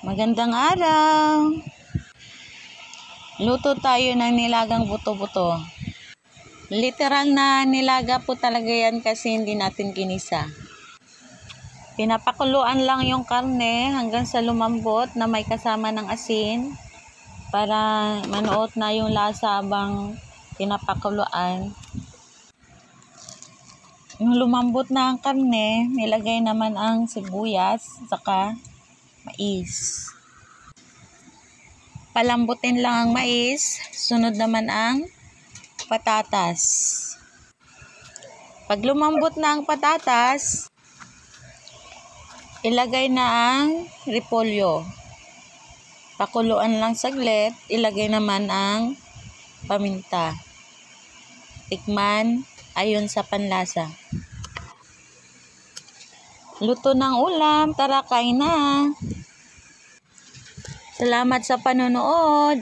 Magandang araw! Luto tayo ng nilagang buto-buto. Literal na nilaga po talaga yan kasi hindi natin ginisa. Pinapakuluan lang yung karne hanggang sa lumambot na may kasama ng asin para manuot na yung lasa habang pinapakuluan. Nung lumambot na ang karne, nilagay naman ang sibuyas saka mais. Palambutin lang ang mais, sunod naman ang patatas. Pag lumambot na ang patatas, ilagay na ang repolyo. Pakuluan lang saglit, ilagay naman ang paminta. Tikman ayon sa panlasa. Luto ng ulam, tara kain na! Salamat sa panonood!